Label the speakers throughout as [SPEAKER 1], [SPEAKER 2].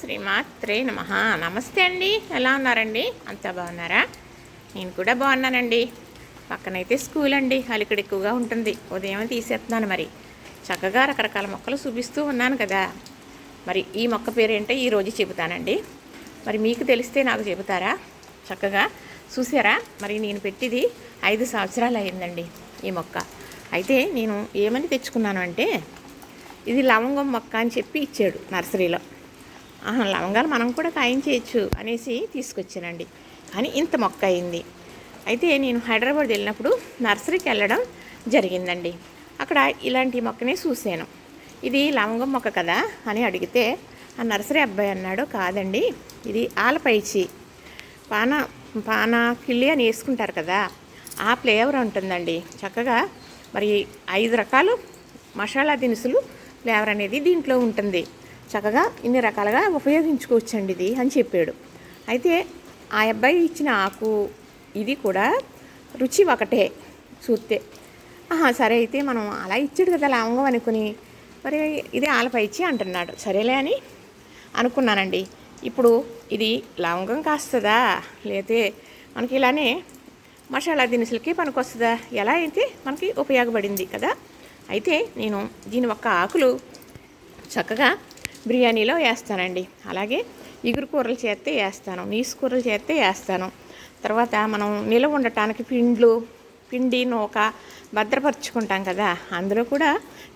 [SPEAKER 1] శ్రీమాత్రే నమః. నమస్తే అండి, ఎలా ఉన్నారండి? అంతా బాగున్నారా? నేను కూడా బాగున్నానండి. పక్కనైతే స్కూల్ అండి, అలికిడి ఎక్కువగా ఉంటుంది. ఉదయం తీసేస్తున్నాను. మరి చక్కగా రకరకాల మొక్కలు చూపిస్తూ ఉన్నాను కదా. మరి ఈ మొక్క పేరేంటో ఈరోజు చెబుతానండి. మరి మీకు తెలిస్తే నాకు చెబుతారా? చక్కగా చూసారా? మరి నేను పెట్టిది 5 సంవత్సరాలు అయిందండి ఈ మొక్క. అయితే నేను ఏమని తెచ్చుకున్నాను అంటే, ఇది లవంగం మొక్క అని చెప్పి ఇచ్చాడు నర్సరీలో. లవంగాలు మనం కూడా కాయించేయచ్చు అనేసి తీసుకొచ్చానండి. కానీ ఇంత మొక్క అయింది. అయితే నేను హైదరాబాద్ వెళ్ళినప్పుడు నర్సరీకి వెళ్ళడం జరిగిందండి. అక్కడ ఇలాంటి మొక్కనే చూశాను. ఇది లవంగం మొక్క కదా అని అడిగితే ఆ నర్సరీ అబ్బాయి అన్నాడు, కాదండి, ఇది ఆలపైచి పానా కిళ్ళి అని వేసుకుంటారు కదా, ఆ ఫ్లేవర్ ఉంటుందండి. చక్కగా మరి 5 రకాలు మసాలా దినుసులు ఫ్లేవర్ అనేది దీంట్లో ఉంటుంది. చక్కగా ఇన్ని రకాలుగా ఉపయోగించుకోవచ్చండి ఇది అని చెప్పాడు. అయితే ఆ అబ్బాయి ఇచ్చిన ఆకు ఇది కూడా రుచి ఒకటే చూస్తే. సరే అయితే మనం అలా ఇచ్చాడు కదా లవంగం అనుకుని, మరి ఇది ఆలపైచి అంటున్నాడు. సరేలే అని అనుకున్నానండి. ఇప్పుడు ఇది లవంగం కాస్తుందా, లేతే మనకి ఇలానే మసాలా దినుసులకి పనికొస్తుందా, ఎలా అయితే మనకి ఉపయోగపడింది కదా. అయితే నేను దీని ఒక్క ఆకులు చక్కగా బిర్యానీలో వేస్తానండి. అలాగే ఇగురు కూరలు చేస్తే వేస్తాను, నీసు కూరలు చేస్తే వేస్తాను. తర్వాత మనం నిలవ ఉండటానికి పిండి నూక భద్రపరుచుకుంటాం కదా, అందులో కూడా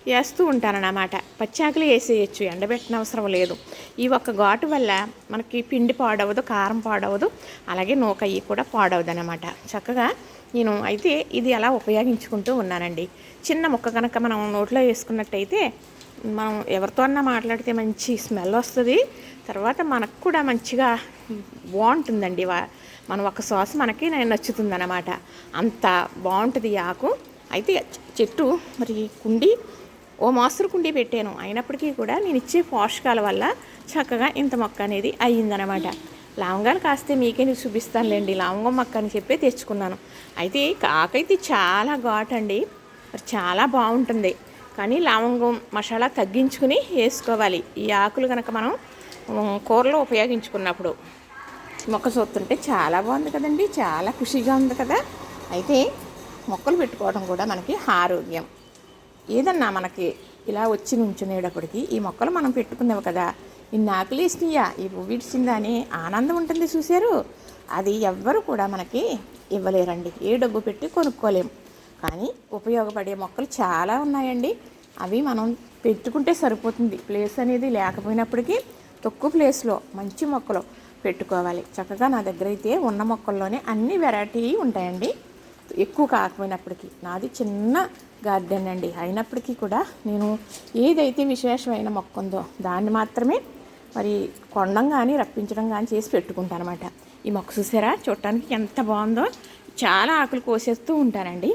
[SPEAKER 1] వేస్తూ ఉంటానన్నమాట. పచ్చాకులు వేసేయచ్చు, ఎండబెట్టిన అవసరం లేదు. ఈ ఒక్క ఘాటు వల్ల మనకి పిండి పాడవదు, కారం పాడవదు, అలాగే నూక ఇవి కూడా పాడవదు అన్నమాట. చక్కగా నేను అయితే ఇది అలా ఉపయోగించుకుంటూ ఉన్నానండి. చిన్న ముక్క కనుక మనం నోట్లో వేసుకున్నట్టయితే మనం ఎవరితో అన్నా మాట్లాడితే మంచి స్మెల్ వస్తుంది. తర్వాత మనకు కూడా మంచిగా బాగుంటుందండి. మనం ఒక శ్వాస మనకి నచ్చుతుంది అన్నమాట. అంత బాగుంటుంది ఈ ఆకు. అయితే చెట్టు మరి కుండి ఓ మాస్టర్ కుండి పెట్టాను. అయినప్పటికీ కూడా నేను ఇచ్చే పోషకాల వల్ల చక్కగా ఇంత మొక్క అనేది అయ్యిందనమాట. లవంగాలు కాస్తే మీకే నేను చూపిస్తానులేండి. లవంగం మొక్క అని చెప్పి తెచ్చుకున్నాను. అయితే ఆకైతే చాలా ఘాటు అండి, మరి చాలా బాగుంటుంది. కానీ లవంగం మసాలా తగ్గించుకుని వేసుకోవాలి. ఈ ఆకులు కనుక మనం కూరలో ఉపయోగించుకున్నప్పుడు. మొక్క చూస్తుంటే చాలా బాగుంది కదండి, చాలా ఖుషిగా ఉంది కదా. అయితే మొక్కలు పెట్టుకోవడం కూడా మనకి ఆరోగ్యం. ఏదన్నా మనకి ఇలా వచ్చి నుంచునేటప్పటికి ఈ మొక్కలు మనం పెట్టుకునేవి కదా, ఇన్ని ఆకులు వేసినాయా, ఈ పువ్వు ఇడిచిందా అని ఆనందం ఉంటుంది. చూశారు, అది ఎవ్వరు కూడా మనకి ఇవ్వలేరండి. ఏ డబ్బు పెట్టి కొనుక్కోలేము. కానీ ఉపయోగపడే మొక్కలు చాలా ఉన్నాయండి. అవి మనం పెట్టుకుంటే సరిపోతుంది. ప్లేస్ అనేది లేకపోయినప్పటికీ తక్కువ ప్లేస్లో మంచి మొక్కలు పెట్టుకోవాలి. చక్కగా నా దగ్గర అయితే ఉన్న మొక్కల్లోనే అన్ని వెరైటీ ఉంటాయండి. ఎక్కువ కాకపోయినప్పటికీ నాది చిన్న గార్డెన్ అండి. అయినప్పటికీ కూడా నేను ఏదైతే విశేషమైన మొక్క ఉందో దాన్ని మాత్రమే మరి కొండం కానీ రప్పించడం కానీ చేసి పెట్టుకుంటాను అనమాట. ఈ మొక్క చూసారా, చూడటానికి ఎంత బాగుందో. చాలా ఆకులు కోసేస్తూ ఉంటానండి.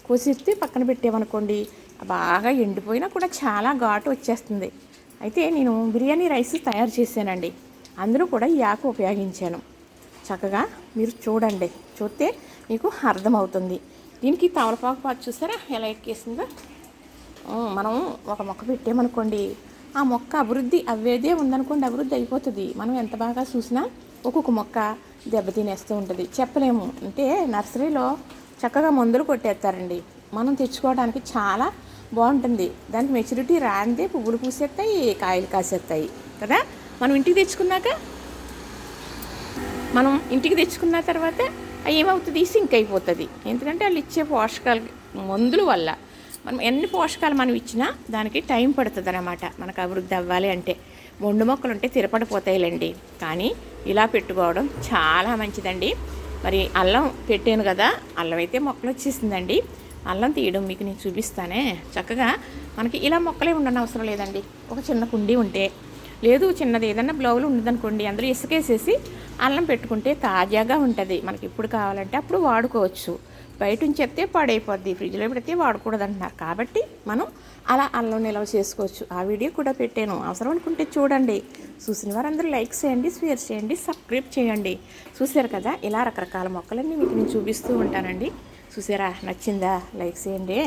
[SPEAKER 1] కోసేస్తే పక్కన పెట్టేమనుకోండి, బాగా ఎండిపోయినా కూడా చాలా ఘాటు వచ్చేస్తుంది. అయితే నేను బిర్యానీ రైస్ తయారు చేశానండి. అందులో కూడా ఈ ఆకు ఉపయోగించాను. చక్కగా మీరు చూడండి, చూస్తే మీకు అర్థమవుతుంది. దీనికి తమలపాకు పాటు చూసారా ఎలా ఎక్కేసిందో. మనం ఒక మొక్క పెట్టామనుకోండి, ఆ మొక్క అభివృద్ధి అవ్వేదే ఉందనుకోండి, అభివృద్ధి అయిపోతుంది. మనం ఎంత బాగా చూసినా ఒక్కొక్క మొక్క దెబ్బతినేస్తూ ఉంటుంది. చెప్పలేము. అంటే నర్సరీలో చక్కగా మందులు కొట్టేస్తారండి. మనం తెచ్చుకోవడానికి చాలా బాగుంటుంది. దానికి మెచ్యూరిటీ రాందే పువ్వులు పూసేస్తాయి, కాయలు కాసేస్తాయి కదా. మనం ఇంటికి తెచ్చుకున్న తర్వాత ఏమవుతుంది, సింక్ అయిపోతుంది. ఎందుకంటే వాళ్ళు ఇచ్చే పోషకాలు మందుల వల్ల మనం ఎన్ని పోషకాలు మనం ఇచ్చినా దానికి టైం పడుతుంది అన్నమాట. మనకు అభివృద్ధి అవ్వాలి అంటే. మొండు మొక్కలు ఉంటే తిరపడిపోతాయిలేండి. కానీ ఇలా పెట్టుకోవడం చాలా మంచిదండి. మరి అల్లం పెట్టాను కదా, అల్లం అయితే మొక్కలు వచ్చేసిందండి. అల్లం తీయడం మీకు నేను చూపిస్తానే. చక్కగా మనకి ఇలా మొక్కలే ఉండని అవసరం లేదండి. ఒక చిన్న కుండీ ఉంటే, లేదు చిన్నది ఏదన్నా బ్లౌలు ఉండదనుకోండి, అందులో ఇసుకేసేసి అల్లం పెట్టుకుంటే తాజాగా ఉంటుంది. మనకి ఎప్పుడు కావాలంటే అప్పుడు వాడుకోవచ్చు. బయట నుంచి చెప్తే పాడైపోద్ది, ఫ్రిడ్జ్లో పెడితే వాడకూడదు అంటున్నారు. కాబట్టి మనం అలా అల్లం నిల్వ చేసుకోవచ్చు. ఆ వీడియో కూడా పెట్టాను, అవసరం అనుకుంటే చూడండి. చూసిన వారందరూ లైక్ చేయండి, షేర్ చేయండి, సబ్స్క్రైబ్ చేయండి. చూసారు కదా, ఇలా రకరకాల మొక్కలన్నీ మీకు నేను చూపిస్తూ ఉంటానండి. చూసారా, నచ్చిందా? లైక్ చేయండి.